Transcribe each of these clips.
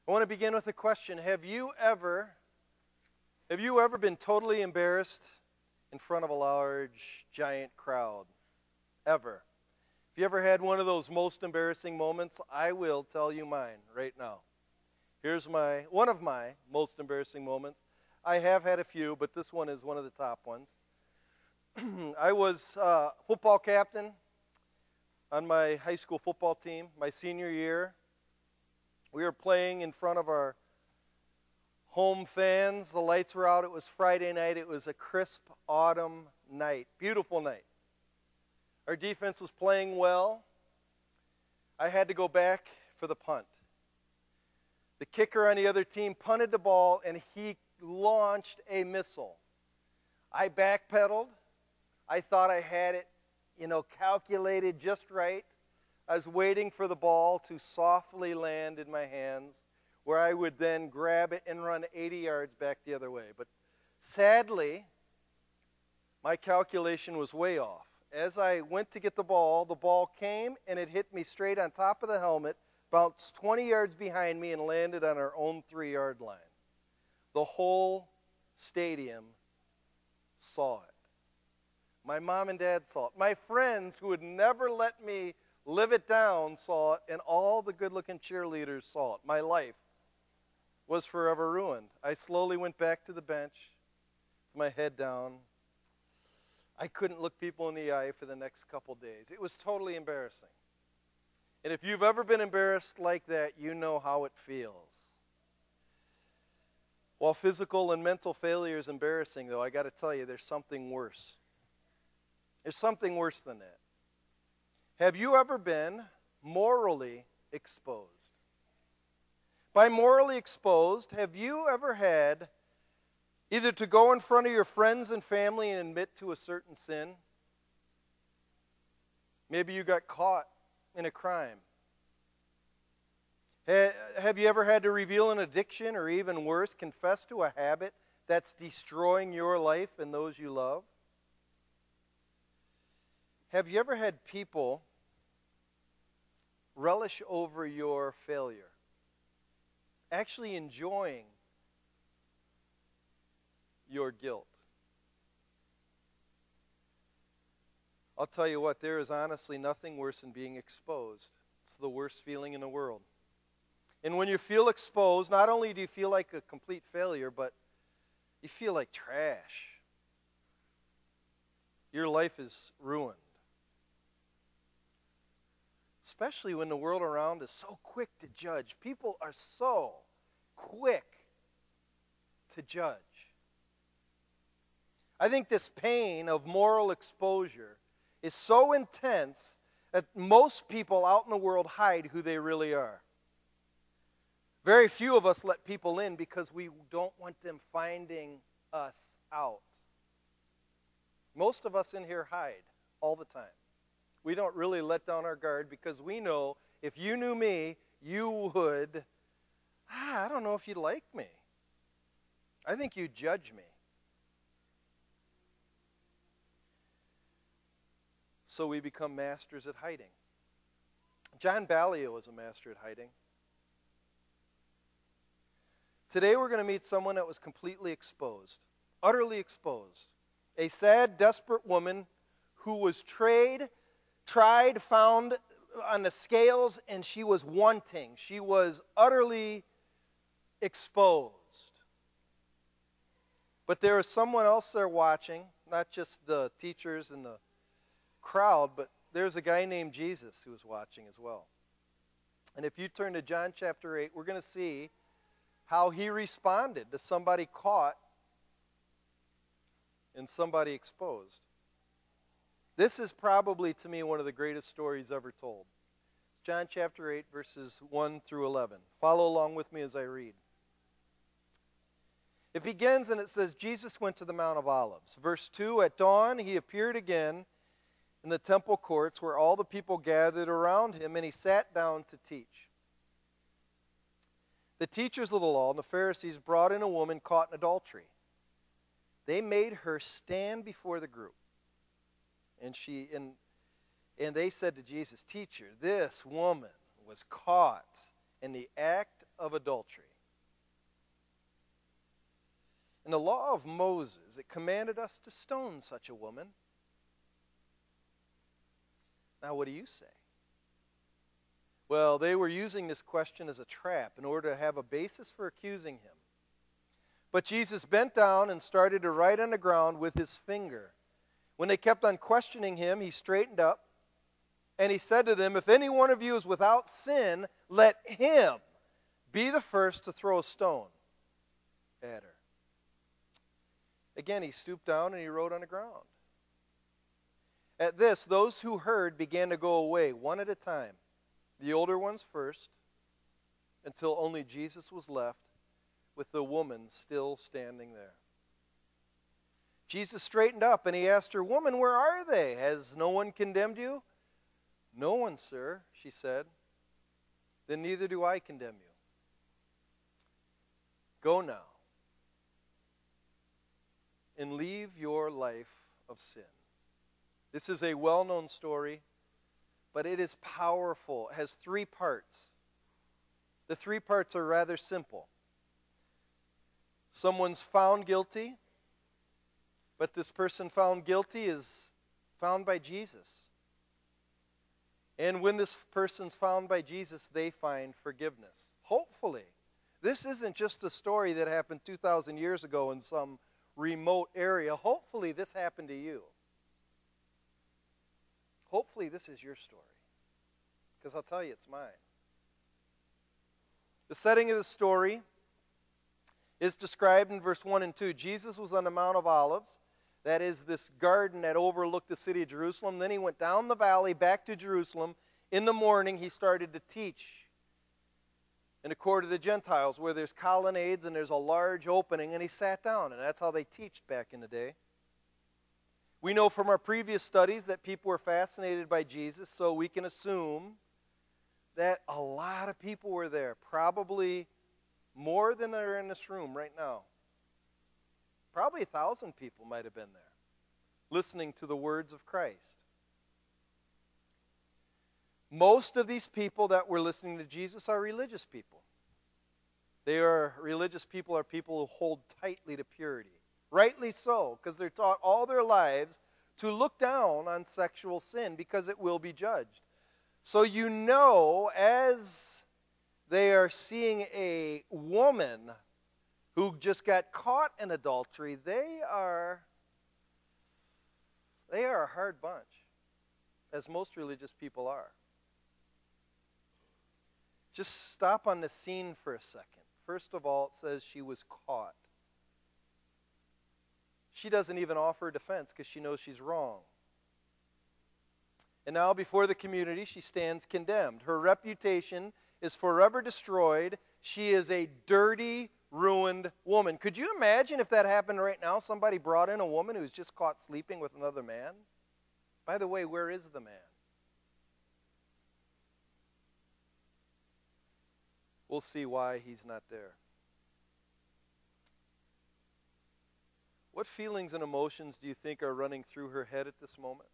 I want to begin with a question. Have you ever been totally embarrassed in front of a large, giant crowd? Ever? If you ever had one of those most embarrassing moments, I will tell you mine right now. Here's one of my most embarrassing moments. I have had a few, but this one is one of the top ones. I was football captain on my high school football team my senior year. We were playing in front of our home fans. The lights were out. It was Friday night. It was a crisp autumn night. Beautiful night. Our defense was playing well. I had to go back for the punt. The kicker on the other team punted the ball, and he launched a missile. I backpedaled. I thought I had it, calculated just right. I was waiting for the ball to softly land in my hands, where I would then grab it and run 80 yards back the other way. But sadly, my calculation was way off. As I went to get the ball came and it hit me straight on top of the helmet, bounced 20 yards behind me, and landed on our own 3-yard line. The whole stadium saw it. My mom and dad saw it. My friends, who would never let me live it down, saw it, and all the good-looking cheerleaders saw it. My life was forever ruined. I slowly went back to the bench, my head down. I couldn't look people in the eye for the next couple days. It was totally embarrassing. And if you've ever been embarrassed like that, you know how it feels. While physical and mental failure is embarrassing, though, I got to tell you, there's something worse. There's something worse than that. Have you ever been morally exposed? By morally exposed, have you ever had either to go in front of your friends and family and admit to a certain sin? Maybe you got caught in a crime. Have you ever had to reveal an addiction, or even worse, confess to a habit that's destroying your life and those you love? Have you ever had people relish over your failure, actually enjoying your guilt? I'll tell you what, there is honestly nothing worse than being exposed. It's the worst feeling in the world. And when you feel exposed, not only do you feel like a complete failure, but you feel like trash. Your life is ruined. Especially when the world around is so quick to judge. People are so quick to judge. I think this pain of moral exposure is so intense that most people out in the world hide who they really are. Very few of us let people in because we don't want them finding us out. Most of us in here hide all the time. We don't really let down our guard because we know if you knew me, you would, I don't know if you'd like me. I think you'd judge me. So we become masters at hiding. John Ballio was a master at hiding. Today we're going to meet someone that was completely exposed, utterly exposed. A sad, desperate woman who was tried, found on the scales, and she was wanting. She was utterly exposed. But there was someone else there watching, not just the teachers and the crowd, but there's a guy named Jesus who was watching as well. And if you turn to John chapter 8, we're going to see how he responded to somebody caught and somebody exposed. This is probably, to me, one of the greatest stories ever told. It's John chapter 8, verses 1 through 11. Follow along with me as I read. It begins and it says, Jesus went to the Mount of Olives. Verse 2, at dawn he appeared again in the temple courts where all the people gathered around him, and he sat down to teach. The teachers of the law and the Pharisees brought in a woman caught in adultery. They made her stand before the group. And they said to Jesus, "Teacher, this woman was caught in the act of adultery. In the law of Moses, it commanded us to stone such a woman. Now, what do you say? Well, they were using this question as a trap in order to have a basis for accusing him. But Jesus bent down and started to write on the ground with his finger. When they kept on questioning him, he straightened up and he said to them, "If any one of you is without sin, let him be the first to throw a stone at her." Again, he stooped down and he wrote on the ground. At this, those who heard began to go away, one at a time, the older ones first, until only Jesus was left, with the woman still standing there. Jesus straightened up and he asked her, "Woman, where are they? Has no one condemned you?" "No one, sir," she said. "Then neither do I condemn you. Go now and leave your life of sin." This is a well-known story, but it is powerful. It has 3 parts. The 3 parts are rather simple. Someone's found guilty, but this person found guilty is found by Jesus. And when this person's found by Jesus, they find forgiveness. Hopefully. This isn't just a story that happened 2,000 years ago in some remote area. Hopefully this happened to you. Hopefully this is your story. Because I'll tell you, it's mine. The setting of the story is described in verse 1 and 2. Jesus was on the Mount of Olives. That is this garden that overlooked the city of Jerusalem. Then he went down the valley back to Jerusalem. In the morning, he started to teach in the court of the Gentiles, where there's colonnades and there's a large opening, and he sat down, and that's how they taught back in the day. We know from our previous studies that people were fascinated by Jesus, so we can assume that a lot of people were there, probably more than are in this room right now. Probably 1,000 people might have been there, listening to the words of Christ. Most of these people that were listening to Jesus are religious people. Religious people are people who hold tightly to purity. Rightly so, because they're taught all their lives to look down on sexual sin because it will be judged. So you know, as they are seeing a woman who just got caught in adultery, they are a hard bunch, as most religious people are. Just stop on the scene for a second. First of all, it says she was caught. She doesn't even offer a defense because she knows she's wrong. And now before the community, she stands condemned. Her reputation is forever destroyed. She is a dirty, ruined woman. Could you imagine if that happened right now? Somebody brought in a woman who's just caught sleeping with another man? By the way, where is the man? We'll see why he's not there. What feelings and emotions do you think are running through her head at this moment?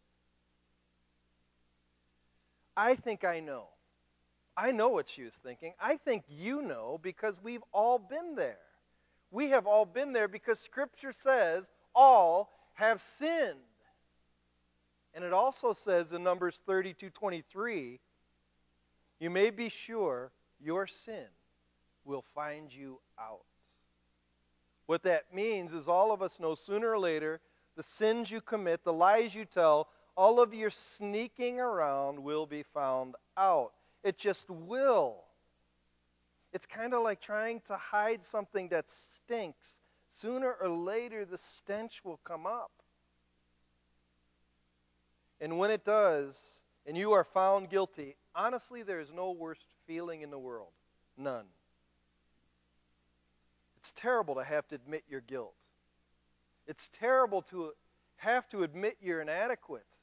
I think I know. I know what she was thinking. I think you know because we've all been there. We have all been there because Scripture says all have sinned. And it also says in Numbers 32:23, you may be sure your sin will find you out. What that means is all of us know sooner or later the sins you commit, the lies you tell, all of your sneaking around will be found out. It just will. It's kind of like trying to hide something that stinks. Sooner or later the stench will come up. And when it does, and you are found guilty, honestly, there is no worse feeling in the world. None. It's terrible to have to admit your guilt. It's terrible to have to admit you're inadequate.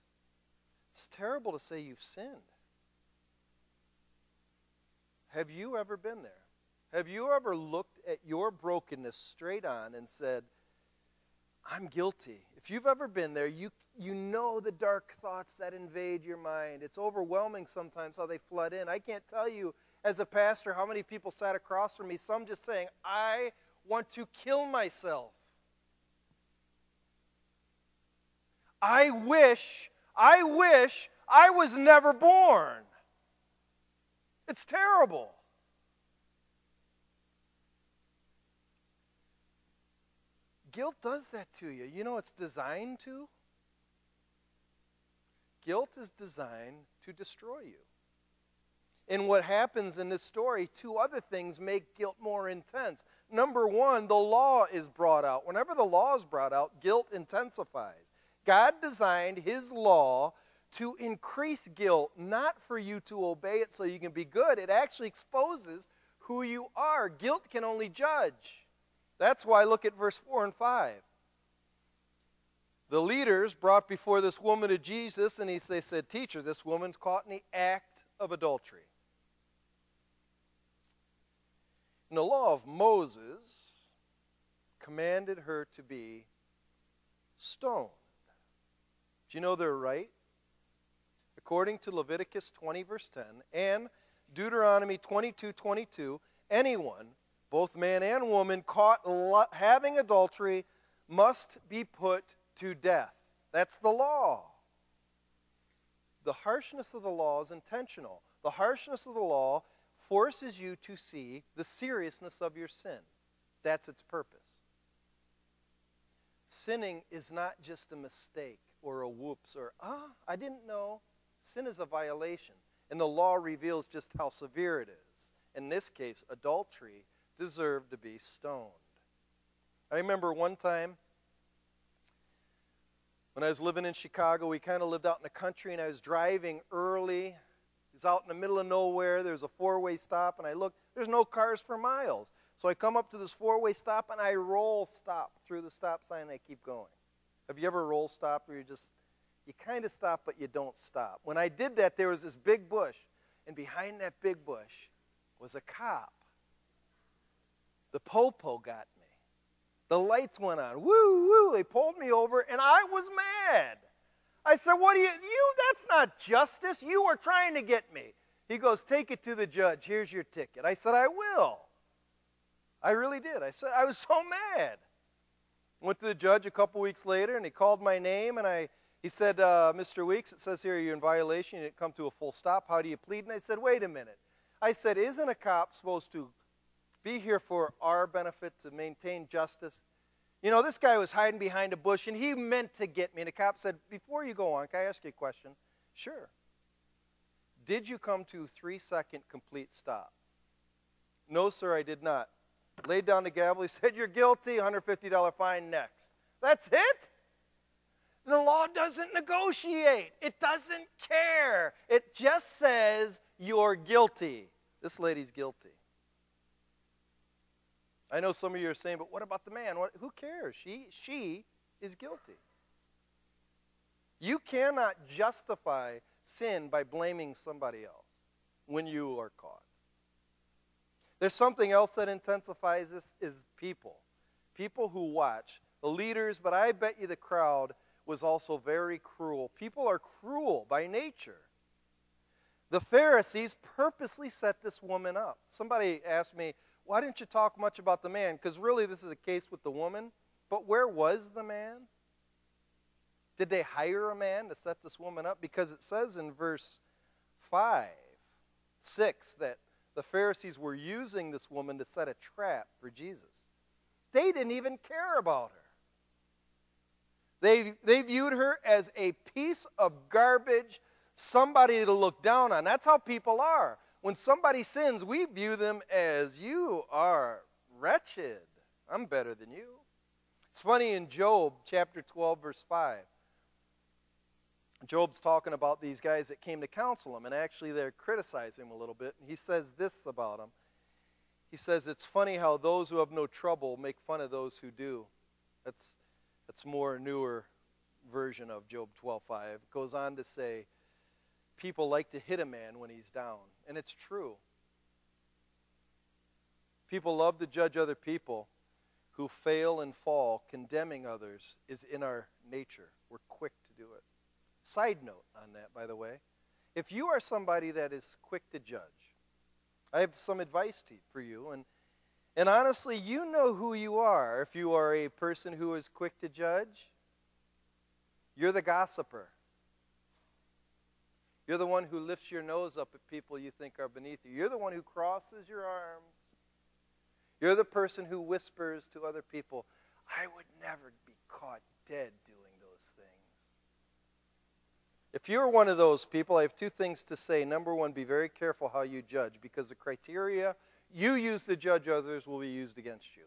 It's terrible to say you've sinned. Have you ever been there? Have you ever looked at your brokenness straight on and said, I'm guilty? If you've ever been there, you know the dark thoughts that invade your mind. It's overwhelming sometimes how they flood in. I can't tell you as a pastor, how many people sat across from me, some just saying, I want to kill myself. I wish I was never born. It's terrible. Guilt does that to you. You know it's designed to? Guilt is designed to destroy you. And what happens in this story, two other things make guilt more intense. Number one, the law is brought out. Whenever the law is brought out, guilt intensifies. God designed his law to increase guilt, not for you to obey it so you can be good. It actually exposes who you are. Guilt can only judge. That's why look at verse 4 and 5. The leaders brought before this woman to Jesus, and they said, Teacher, this woman's caught in the act of adultery. And the law of Moses commanded her to be stoned. Do you know they're right? According to Leviticus 20, verse 10, and Deuteronomy 22:22, anyone, both man and woman, caught having adultery must be put to death. That's the law. The harshness of the law is intentional. The harshness of the law forces you to see the seriousness of your sin. That's its purpose. Sinning is not just a mistake or a whoops or, I didn't know. Sin is a violation. And the law reveals just how severe it is. In this case, adultery deserved to be stoned. I remember one time when I was living in Chicago, we kind of lived out in the country, and I was driving early. It was out in the middle of nowhere. There's a four-way stop, and I looked. There's no cars for miles. So I come up to this four-way stop, and I roll stop through the stop sign, and I keep going. Have you ever roll stop where you kind of stop, but you don't stop? When I did that, there was this big bush, and behind that big bush was a cop. The popo got me. The lights went on. Woo, woo. They pulled me over, and I was mad. I said, what do you, that's not justice. You are trying to get me. He goes, take it to the judge. Here's your ticket. I said, I will. I really did. I said, I was so mad. Went to the judge a couple weeks later, and he called my name, and he said, Mr. Weeks, it says here you're in violation. You didn't come to a full stop. How do you plead? And I said, wait a minute. I said, isn't a cop supposed to be here for our benefit, to maintain justice? You know, this guy was hiding behind a bush, and he meant to get me. And the cop said, before you go on, can I ask you a question? Sure. Did you come to 3-second complete stop? No, sir, I did not. Laid down the gavel. He said, you're guilty, $150 fine next. That's it? The law doesn't negotiate. It doesn't care. It just says you're guilty. This lady's guilty. I know some of you are saying, but what about the man? Who cares? She is guilty. You cannot justify sin by blaming somebody else when you are caught. There's something else that intensifies this is people. People who watch. The leaders, but I bet you the crowd was also very cruel. People are cruel by nature. The Pharisees purposely set this woman up. Somebody asked me, why didn't you talk much about the man? Because really this is the case with the woman. But where was the man? Did they hire a man to set this woman up? Because it says in verse 6, that the Pharisees were using this woman to set a trap for Jesus. They didn't even care about her. They viewed her as a piece of garbage, somebody to look down on. That's how people are. When somebody sins, we view them as, you are wretched. I'm better than you. It's funny in Job chapter 12, verse 5. Job's talking about these guys that came to counsel him, and actually they're criticizing him a little bit. And he says this about them. He says, it's funny how those who have no trouble make fun of those who do. That's more newer version of Job 12:5. It goes on to say, people like to hit a man when he's down. And it's true. People love to judge other people who fail and fall. Condemning others is in our nature. We're quick to do it. Side note on that, by the way. If you are somebody that is quick to judge, I have some advice for you. And honestly, you know who you are. If you are a person who is quick to judge, you're the gossiper. You're the one who lifts your nose up at people you think are beneath you. You're the one who crosses your arms. You're the person who whispers to other people, I would never be caught dead doing those things. If you're one of those people, I have two things to say. Number one, be very careful how you judge, because the criteria you use to judge others will be used against you.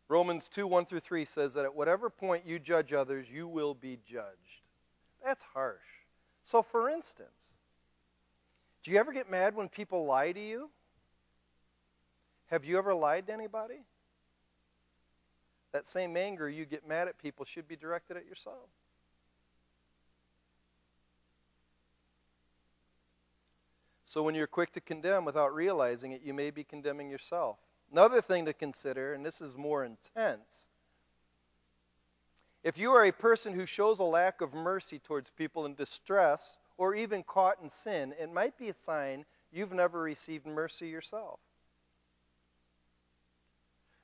Romans 2:1-3 says that at whatever point you judge others, you will be judged. That's harsh. So for instance, do you ever get mad when people lie to you? Have you ever lied to anybody? That same anger you get mad at people should be directed at yourself. So when you're quick to condemn without realizing it, you may be condemning yourself. Another thing to consider, and this is more intense, if you are a person who shows a lack of mercy towards people in distress or even caught in sin, it might be a sign you've never received mercy yourself.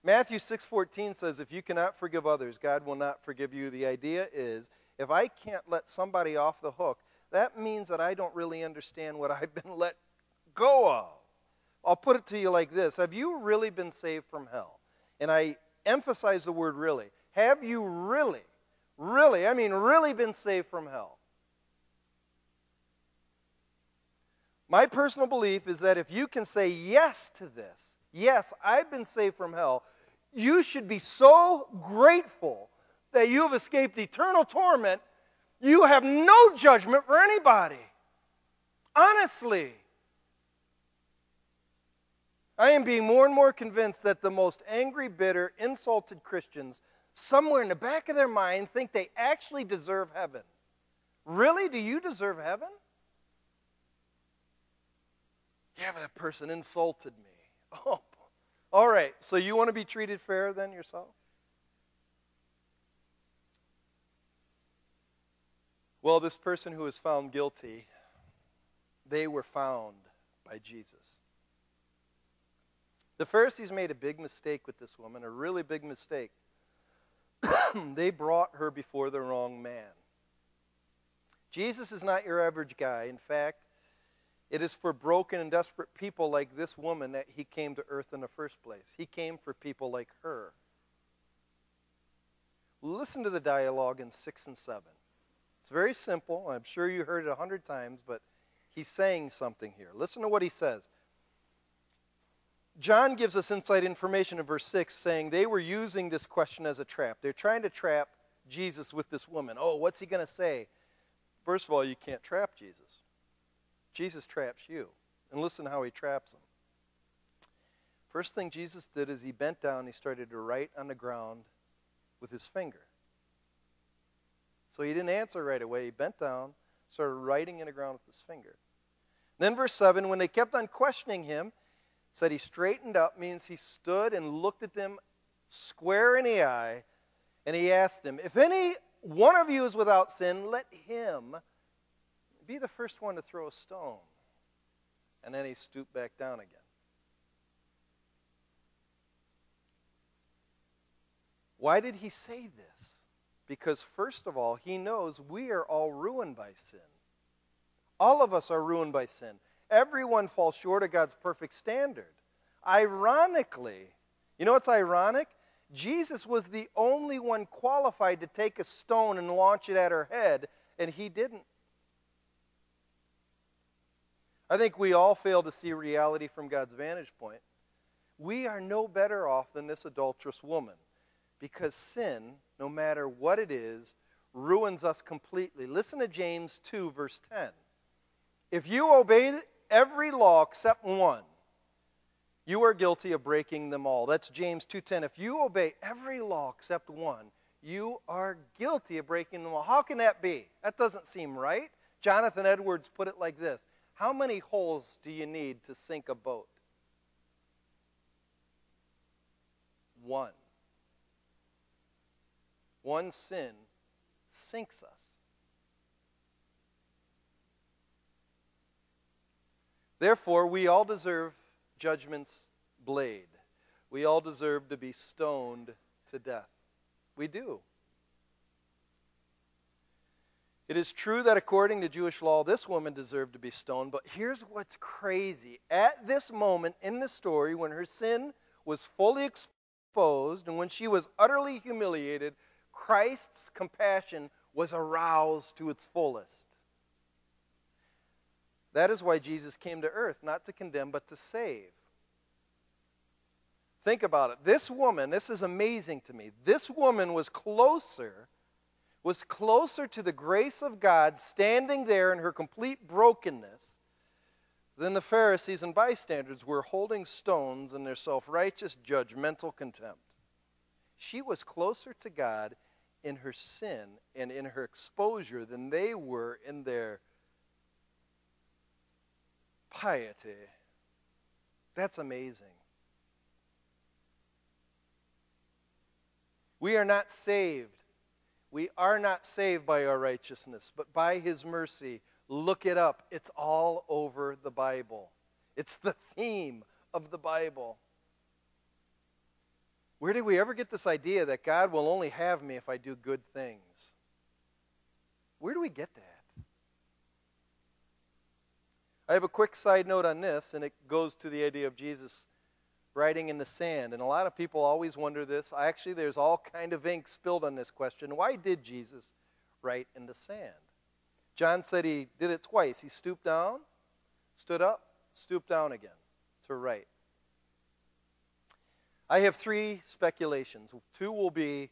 Matthew 6:14 says, if you cannot forgive others, God will not forgive you. The idea is, if I can't let somebody off the hook, that means that I don't really understand what I've been let go of. I'll put it to you like this. Have you really been saved from hell? And I emphasize the word really. Have you really been saved from hell? My personal belief is that if you can say yes to this, yes, I've been saved from hell, you should be so grateful that you have escaped eternal torment. You have no judgment for anybody. Honestly. I am being more and more convinced that the most angry, bitter, insulted Christians, somewhere in the back of their mind, think they actually deserve heaven. Really? Do you deserve heaven? Yeah, but that person insulted me. Oh, all right. So you want to be treated fair then yourself? Well, this person who was found guilty, they were found by Jesus. The Pharisees made a big mistake with this woman, a really big mistake. They brought her before the wrong man. Jesus is not your average guy. In fact, it is for broken and desperate people like this woman that he came to earth in the first place. He came for people like her. Listen to the dialogue in 6 and 7. It's very simple. I'm sure you heard it 100 times, but he's saying something here. Listen to what he says. John gives us inside information in verse 6 saying they were using this question as a trap. They're trying to trap Jesus with this woman. Oh, what's he going to say? First of all, you can't trap Jesus. Jesus traps you. And listen how he traps him. First thing Jesus did is he bent down and he started to write on the ground with his finger. So he didn't answer right away. He bent down, started writing in the ground with his finger. Then verse 7, when they kept on questioning him, said he straightened up, means he stood and looked at them square in the eye, and he asked them, if any one of you is without sin, let him be the first one to throw a stone. And then he stooped back down again. Why did he say this? Because first of all, he knows we are all ruined by sin. All of us are ruined by sin. Everyone falls short of God's perfect standard. Ironically, you know what's ironic? Jesus was the only one qualified to take a stone and launch it at her head, and he didn't. I think we all fail to see reality from God's vantage point. We are no better off than this adulterous woman, because sin, no matter what it is, ruins us completely. Listen to James 2, verse 10. If you obey every law except one, you are guilty of breaking them all. That's James 2:10. If you obey every law except one, you are guilty of breaking them all. How can that be? That doesn't seem right. Jonathan Edwards put it like this. How many holes do you need to sink a boat? One. One sin sinks us. Therefore, we all deserve judgment's blade. We all deserve to be stoned to death. We do. It is true that according to Jewish law, this woman deserved to be stoned, but here's what's crazy. At this moment in the story, when her sin was fully exposed and when she was utterly humiliated, Christ's compassion was aroused to its fullest. That is why Jesus came to earth, not to condemn, but to save. Think about it. This woman, this is amazing to me. This woman was closer to the grace of God standing there in her complete brokenness than the Pharisees and bystanders were holding stones in their self-righteous, judgmental contempt. She was closer to God in her sin and in her exposure than they were in their piety. That's amazing. We are not saved. We are not saved by our righteousness, but by His mercy. Look it up. It's all over the Bible. It's the theme of the Bible. Where did we ever get this idea that God will only have me if I do good things? Where do we get that? I have a quick side note on this, and it goes to the idea of Jesus writing in the sand. And a lot of people always wonder this. Actually, there's all kind of ink spilled on this question. Why did Jesus write in the sand? John said he did it twice. He stooped down, stood up, stooped down again to write. I have three speculations. Two will be,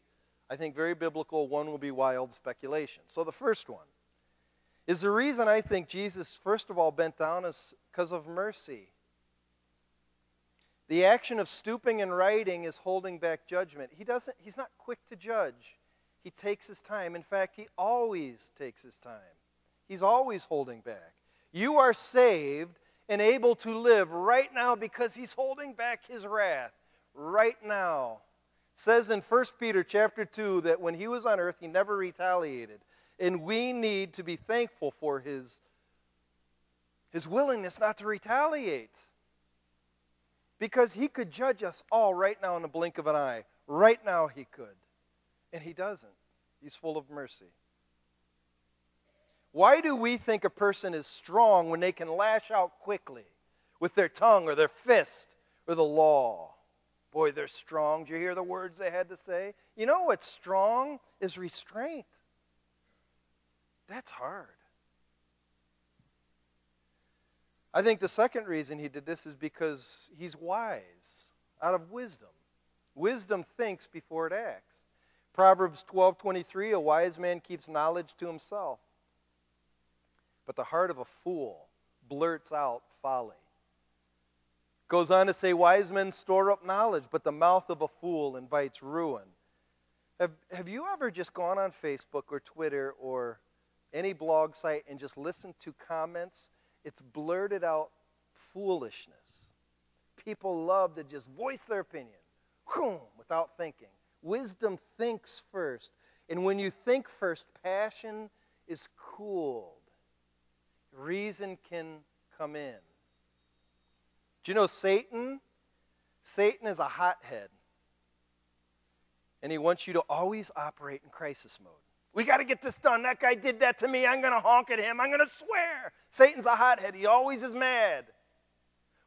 I think, very biblical. One will be wild speculation. So the first one is the reason I think Jesus, first of all, bent down is because of mercy. The action of stooping and writing is holding back judgment. He's not quick to judge. He takes his time. In fact, he always takes his time. He's always holding back. You are saved and able to live right now because he's holding back his wrath right now. It says in 1 Peter chapter 2 that when he was on earth, he never retaliated. And we need to be thankful for his willingness not to retaliate. Because he could judge us all right now in the blink of an eye. Right now he could. And he doesn't. He's full of mercy. Why do we think a person is strong when they can lash out quickly with their tongue or their fist or the law? Boy, they're strong. Did you hear the words they had to say? You know what's strong is restraint. That's hard. I think the second reason he did this is because he's wise, out of wisdom. Wisdom thinks before it acts. Proverbs 12:23, a wise man keeps knowledge to himself, but the heart of a fool blurts out folly. Goes on to say, wise men store up knowledge, but the mouth of a fool invites ruin. Have you ever just gone on Facebook or Twitter or any blog site and just listened to comments? It's blurted out foolishness. People love to just voice their opinion without thinking. Wisdom thinks first. And when you think first, passion is cooled. Reason can come in. Do you know Satan? Satan is a hothead. And he wants you to always operate in crisis mode. We got to get this done. That guy did that to me. I'm going to honk at him. I'm going to swear. Satan's a hothead. He always is mad.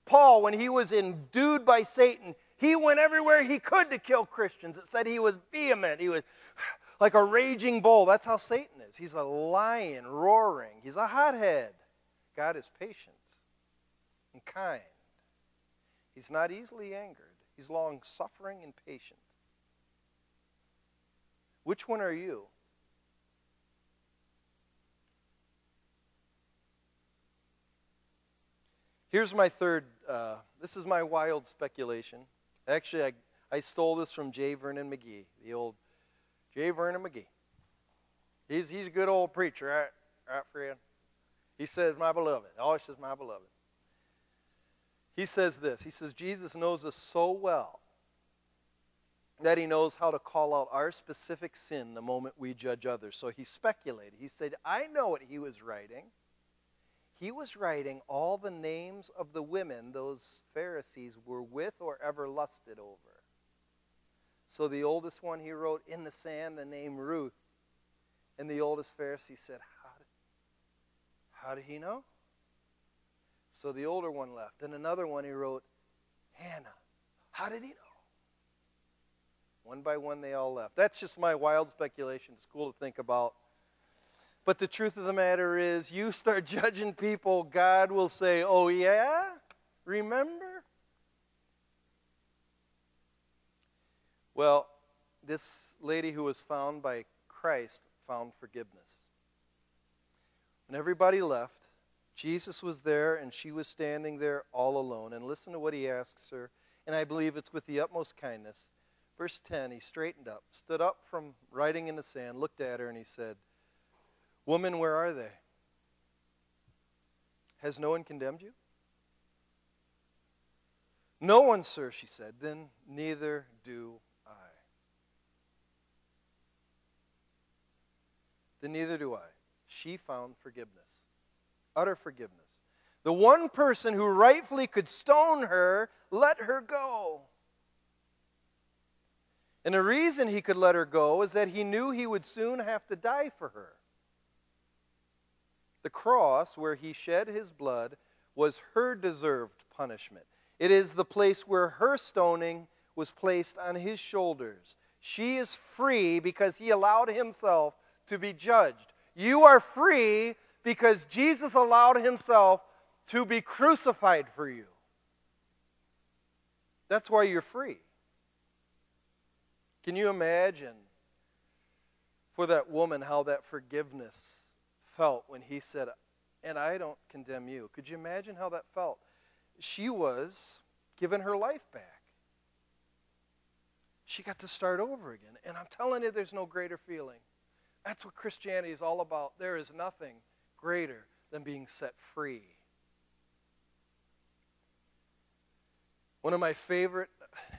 Paul, when he was endued by Satan, he went everywhere he could to kill Christians. It said he was vehement. He was like a raging bull. That's how Satan is. He's a lion roaring. He's a hothead. God is patient and kind. He's not easily angered. He's long-suffering and patient. Which one are you? Here's my third, this is my wild speculation. Actually, I stole this from J. Vernon McGee, the old J. Vernon McGee. He's a good old preacher, right, friend? He says, my beloved. Always says, my beloved. He says this. He says, Jesus knows us so well that he knows how to call out our specific sin the moment we judge others. So he speculated. He said, I know what he was writing. he was writing all the names of the women those Pharisees were with or ever lusted over. So the oldest one, he wrote in the sand the name Ruth. And the oldest Pharisee said, how did he know? So the older one left. And another one, he wrote, Hannah. How did he know? One by one, they all left. That's just my wild speculation. It's cool to think about. But the truth of the matter is, you start judging people, God will say, oh yeah? Remember? Well, this lady who was found by Christ found forgiveness. When everybody left, Jesus was there and she was standing there all alone. And listen to what he asks her, and I believe it's with the utmost kindness. Verse 10, he straightened up, stood up from writing in the sand, looked at her, and he said, Woman, where are they? Has no one condemned you? No one, sir, she said. Then neither do I. Then neither do I. She found forgiveness, utter forgiveness. The one person who rightfully could stone her let her go. And the reason he could let her go is that he knew he would soon have to die for her. The cross, where he shed his blood, was her deserved punishment. It is the place where her stoning was placed on his shoulders. She is free because he allowed himself to be judged. You are free because Jesus allowed himself to be crucified for you. That's why you're free. Can you imagine for that woman how that forgiveness felt when he said, and I don't condemn you? Could you imagine how that felt? She was given her life back. She got to start over again. And I'm telling you, there's no greater feeling. That's what Christianity is all about. There is nothing greater than being set free. One of my favorite,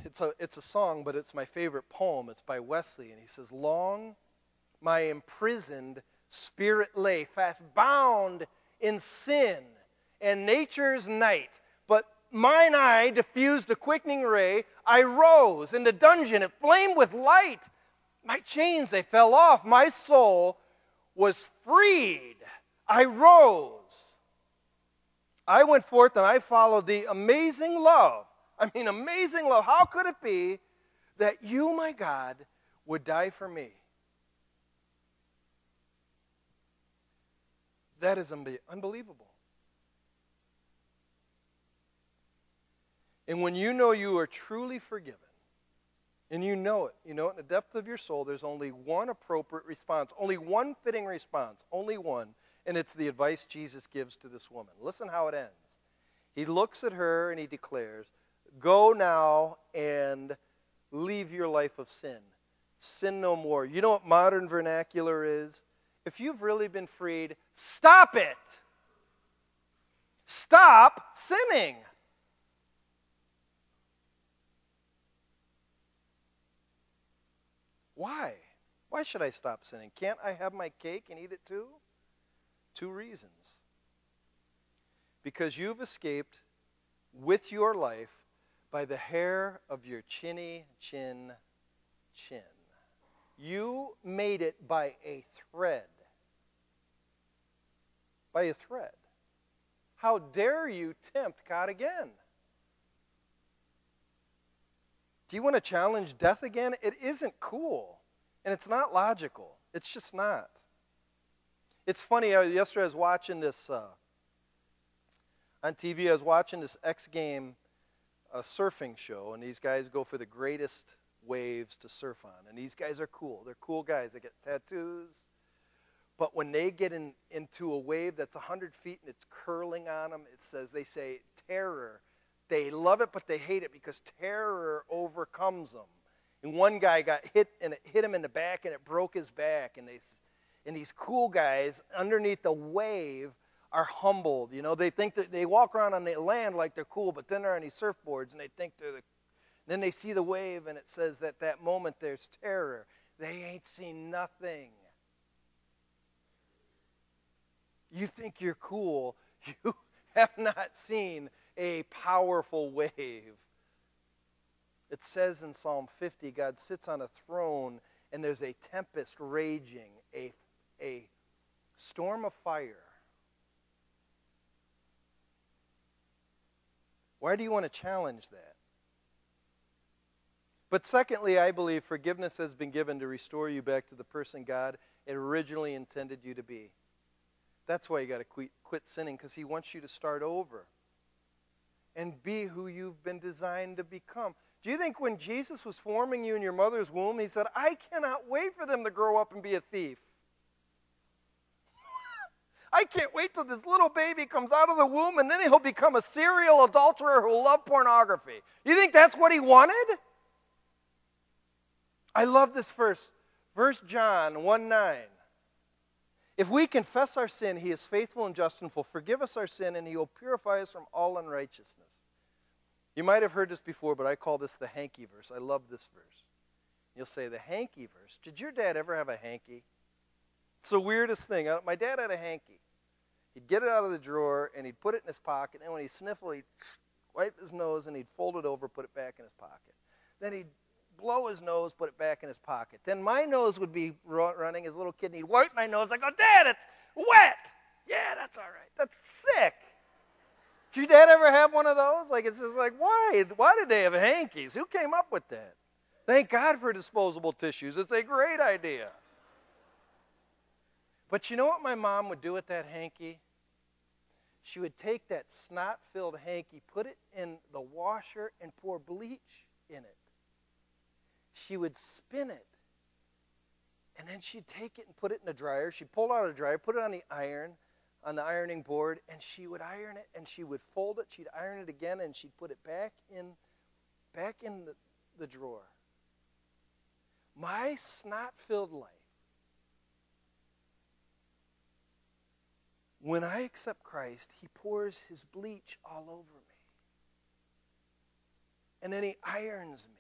it's a song, but it's my favorite poem. It's by Wesley, and he says, Long my imprisoned spirit lay, fast bound in sin and nature's night. But mine eye diffused a quickening ray. I rose in the dungeon, it flamed with light. My chains, they fell off. My soul was freed. I rose. I went forth and I followed the amazing love. Amazing love. How could it be that you, my God, would die for me? That is unbelievable. And when you know you are truly forgiven, and you know it in the depth of your soul, there's only one appropriate response, only one fitting response, only one, and it's the advice Jesus gives to this woman. Listen how it ends. He looks at her and he declares, Go now and leave your life of sin. Sin no more. You know what modern vernacular is? If you've really been freed, stop it. Stop sinning. Why? Why should I stop sinning? Can't I have my cake and eat it too? 2 reasons. Because you've escaped with your life by the hair of your chinny chin. You made it by a thread. By a thread. How dare you tempt God again? Do you want to challenge death again? It isn't cool. And it's not logical. It's just not. It's funny, yesterday I was watching this, on TV, I was watching this X Game surfing show, and these guys go for the greatest waves to surf on. And these guys are cool. They're cool guys. They get tattoos. But when they get into a wave that's 100 feet and it's curling on them, they say terror. They love it, but they hate it because terror overcomes them. And one guy got hit, and it hit him in the back, and it broke his back. And these cool guys underneath the wave are humbled. You know, they think that they walk around on the land like they're cool, but then they're on these surfboards, and they think then they see the wave, and it says that moment there's terror. They ain't seen nothing. You think you're cool. You have not seen a powerful wave. It says in Psalm 50, God sits on a throne and there's a tempest raging, a storm of fire. Why do you want to challenge that? But secondly, I believe forgiveness has been given to restore you back to the person God had originally intended you to be. That's why you got to quit sinning, because He wants you to start over and be who you've been designed to become. Do you think when Jesus was forming you in your mother's womb, He said, I cannot wait for them to grow up and be a thief? I can't wait till this little baby comes out of the womb and then he'll become a serial adulterer who'll love pornography. You think that's what He wanted? I love this verse. 1 John 1:9. If we confess our sin, He is faithful and just and will forgive us our sin, and He will purify us from all unrighteousness. You might have heard this before, but I call this the hanky verse. I love this verse. You'll say, the hanky verse. Did your dad ever have a hanky? It's the weirdest thing. My dad had a hanky. He'd get it out of the drawer, and he'd put it in his pocket, and when he'd sniffle, he'd wipe his nose, and he'd fold it over, put it back in his pocket. Then he'd blow his nose, put it back in his pocket. Then my nose would be running as a little kid, and he'd wipe my nose. I go, Dad, it's wet. Yeah, that's all right. That's sick. Did your dad ever have one of those? Like, it's just like, why? Why did they have hankies? Who came up with that? Thank God for disposable tissues. It's a great idea. But you know what my mom would do with that hanky? She would take that snot-filled hanky, put it in the washer, and pour bleach in it. She would spin it, and then she'd take it and put it in the dryer. She'd pull it out of the dryer, put it on the ironing board, and she would iron it, and she would fold it. She'd iron it again, and she'd put it back in the drawer. My snot-filled life, when I accept Christ, He pours His bleach all over me. And then He irons me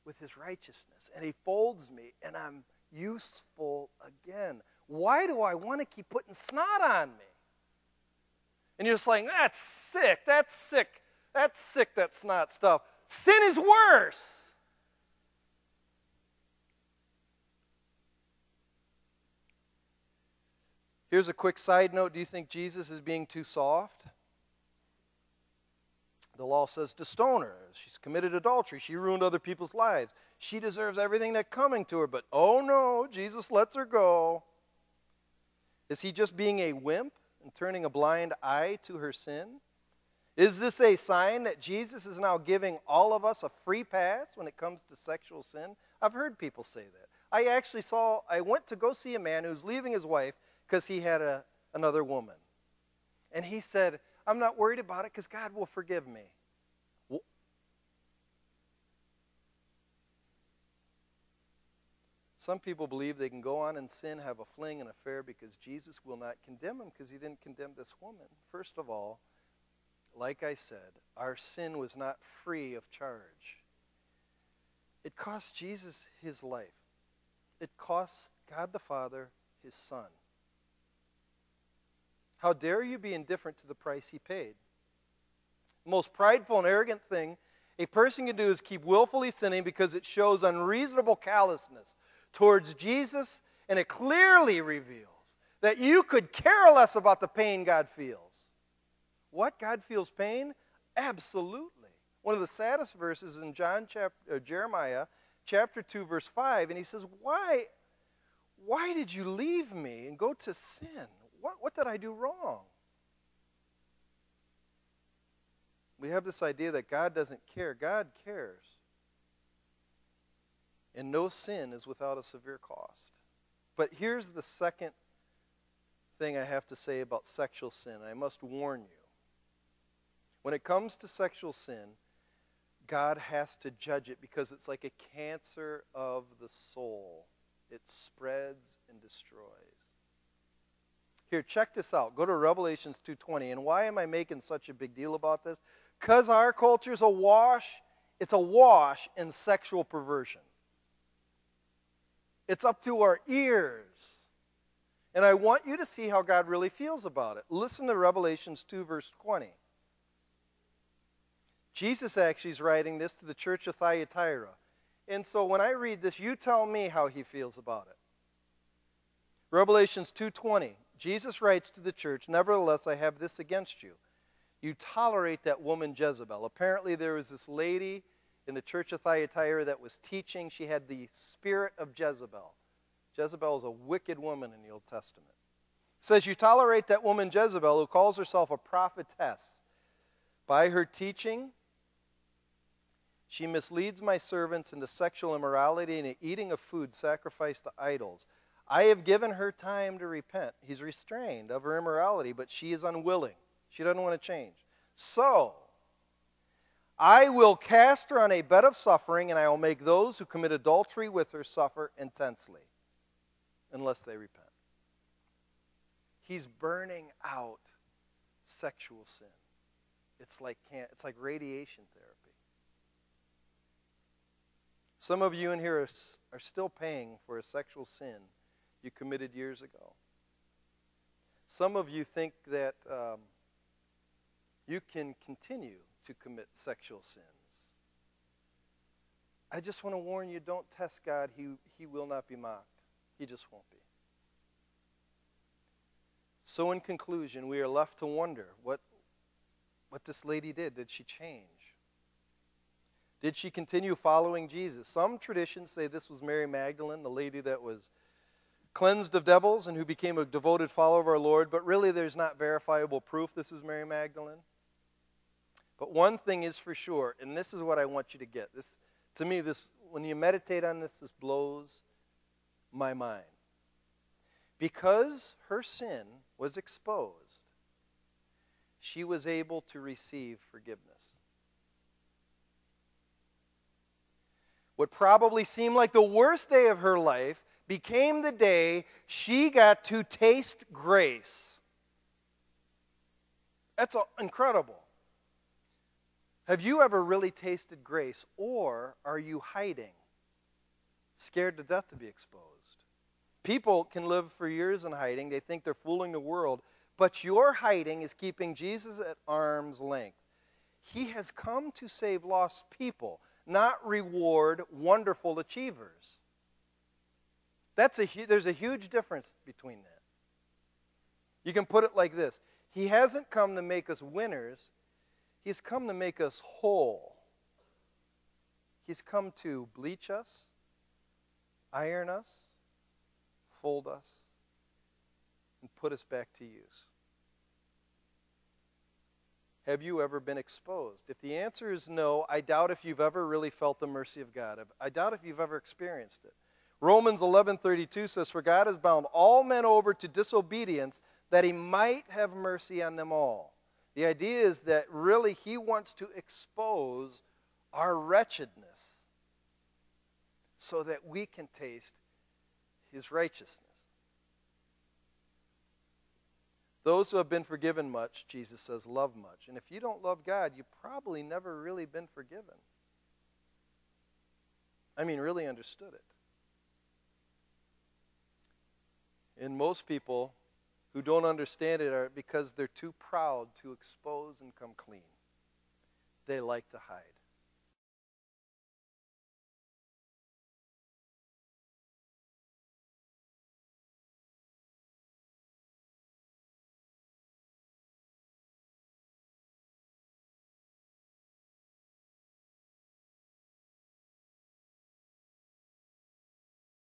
with His righteousness. And He folds me, and I'm useful again. Why do I want to keep putting snot on me? And you're just like, that's sick, that's sick, that's sick, that snot stuff. Sin is worse. Here's a quick side note. Do you think Jesus is being too soft? The law says to stone her. She's committed adultery. She ruined other people's lives. She deserves everything that's coming to her. But oh no, Jesus lets her go. Is He just being a wimp and turning a blind eye to her sin? Is this a sign that Jesus is now giving all of us a free pass when it comes to sexual sin? I've heard people say that. I went to go see a man who's leaving his wife because he had another woman. And he said, I'm not worried about it because God will forgive me. Some people believe they can go on and sin, have a fling, an affair because Jesus will not condemn them because He didn't condemn this woman. First of all, like I said, our sin was not free of charge. It cost Jesus His life. It cost God the Father His Son. How dare you be indifferent to the price He paid? The most prideful and arrogant thing a person can do is keep willfully sinning because it shows unreasonable callousness towards Jesus, and it clearly reveals that you could care less about the pain God feels. What? God feels pain? Absolutely. One of the saddest verses in Jeremiah chapter 2, verse 5, and he says, Why did you leave me and go to sin? What did I do wrong? We have this idea that God doesn't care. God cares. And no sin is without a severe cost. But here's the second thing I have to say about sexual sin. I must warn you. When it comes to sexual sin, God has to judge it because it's like a cancer of the soul. It spreads and destroys. Here, check this out. Go to Revelations 2:20. And why am I making such a big deal about this? Because our culture's awash. It's awash in sexual perversion. It's up to our ears And I want you to see how God really feels about it. Listen to Revelations 2, verse 20. Jesus actually is writing this to the church of Thyatira. And so when I read this, you tell me how he feels about it. Revelations 2:20. Jesus writes to the church, "Nevertheless, I have this against you. You tolerate that woman Jezebel." Apparently there was this lady in the church of Thyatira that was teaching. She had the spirit of Jezebel. Jezebel is a wicked woman in the Old Testament. It says, "You tolerate that woman Jezebel, who calls herself a prophetess. By her teaching, she misleads my servants into sexual immorality and the eating of food sacrificed to idols. I have given her time to repent." He's restrained of her immorality, but she is unwilling. She doesn't want to change. "So, I will cast her on a bed of suffering, and I will make those who commit adultery with her suffer intensely, unless they repent." He's burning out sexual sin. It's like radiation therapy. Some of you in here are still paying for a sexual sin you committed years ago. Some of you think that you can continue to commit sexual sins. I just want to warn you, don't test God. He will not be mocked. He just won't be. So in conclusion, we are left to wonder what this lady did. Did she change? Did she continue following Jesus? Some traditions say this was Mary Magdalene, the lady that was cleansed of devils and who became a devoted follower of our Lord, but really there's not verifiable proof this is Mary Magdalene. But one thing is for sure, and this is what I want you to get. This, to me, when you meditate on this blows my mind. Because her sin was exposed, she was able to receive forgiveness. What probably seemed like the worst day of her life became the day she got to taste grace. That's incredible. Have you ever really tasted grace, or are you hiding, scared to death to be exposed? People can live for years in hiding. They think they're fooling the world, but your hiding is keeping Jesus at arm's length. He has come to save lost people, not reward wonderful achievers. There's a huge difference between that. You can put it like this. He hasn't come to make us winners. He's come to make us whole. He's come to bleach us, iron us, fold us, and put us back to use. Have you ever been exposed? If the answer is no, I doubt if you've ever really felt the mercy of God. I doubt if you've ever experienced it. Romans 11:32 says, "For God has bound all men over to disobedience, that he might have mercy on them all." The idea is that really he wants to expose our wretchedness so that we can taste his righteousness. Those who have been forgiven much, Jesus says, love much. And if you don't love God, you've probably never really been forgiven. I mean, really understood it. And most people who don't understand it are because they're too proud to expose and come clean. They like to hide.